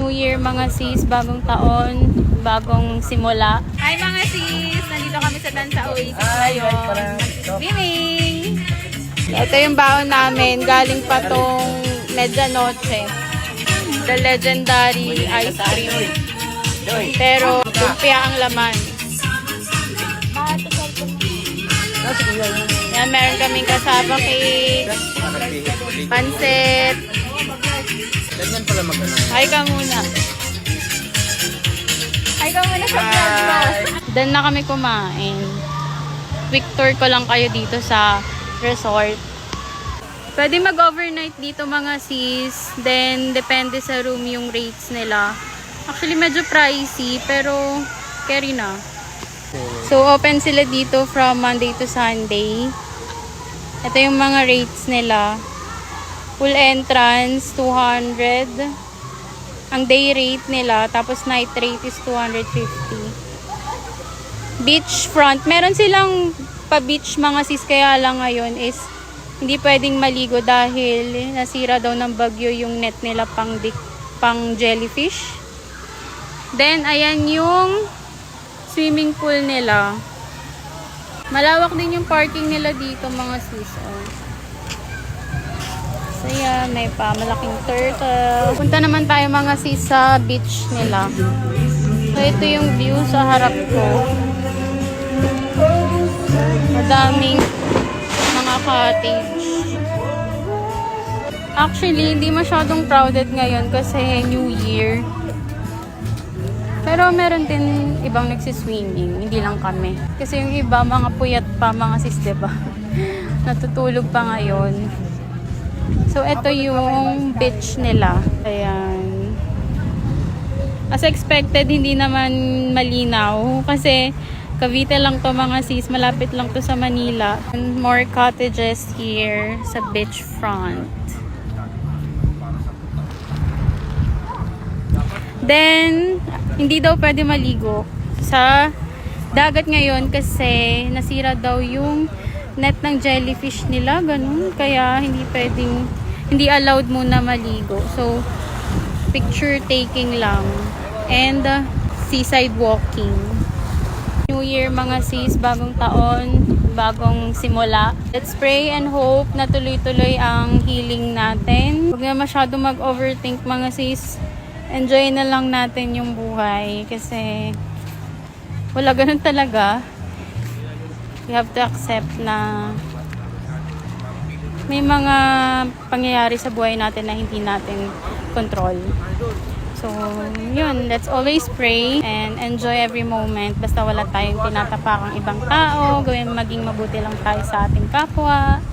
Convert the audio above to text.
New Year mga sis, bagong taon, bagong simula. Hi mga sis! Nandito kami sa Dansa Oasis ngayon. Swimming! Ito yung baon namin, galing pa tong Medianoche. The legendary ice cream. Pero lumpia ang laman. Yan, meron kaming kasama cake, pansit. Ganyan pala magkano. Hi ka muna. Hi ka muna sa vlog mo. Then na kami kumain. Quick tour ko lang kayo dito sa resort. Pwede mag-overnight dito mga sis. Then, depende sa room yung rates nila. Actually, medyo pricey, pero carry na. So, open sila dito from Monday to Sunday. Ito yung mga rates nila. Full entrance, 200. Ang day rate nila, tapos night rate is 250. Beachfront. Meron silang pa-beach mga sis, kaya lang ngayon is hindi pwedeng maligo dahil nasira daw ng bagyo yung net nila pang jellyfish. Then, ayan yung swimming pool nila. Malawak din yung parking nila dito mga sis. Oh. So, yan. May pa malaking turtle. Punta naman tayo mga sis sa beach nila. So, ito yung view sa harap ko. Madaming mga cottage. Actually, hindi masyadong crowded ngayon kasi New Year. Pero meron din ibang nagsiswimming, hindi lang kami. Kasi yung iba, mga puyat pa, mga sis, diba? Natutulog pa ngayon. So, ito yung beach nila. Ayan. As expected, hindi naman malinaw. Kasi, Cavite lang to mga sis. Malapit lang to sa Manila. And more cottages here sa beach front. Then, hindi daw pwede maligo sa dagat ngayon kasi nasira daw yung net ng jellyfish nila, ganun. Kaya hindi allowed muna maligo. So, picture taking lang. And seaside walking. New Year mga sis, bagong taon, bagong simula. Let's pray and hope na tuloy-tuloy ang healing natin. Huwag na masyado mag-overthink mga sis. Enjoy na lang natin yung buhay kasi wala ganun talaga. We have to accept na may mga pangyayari sa buhay natin na hindi natin control. So, yun. Let's always pray and enjoy every moment. Basta wala tayong tinatapakang ibang tao. Maging mabuti lang tayo sa ating kapwa.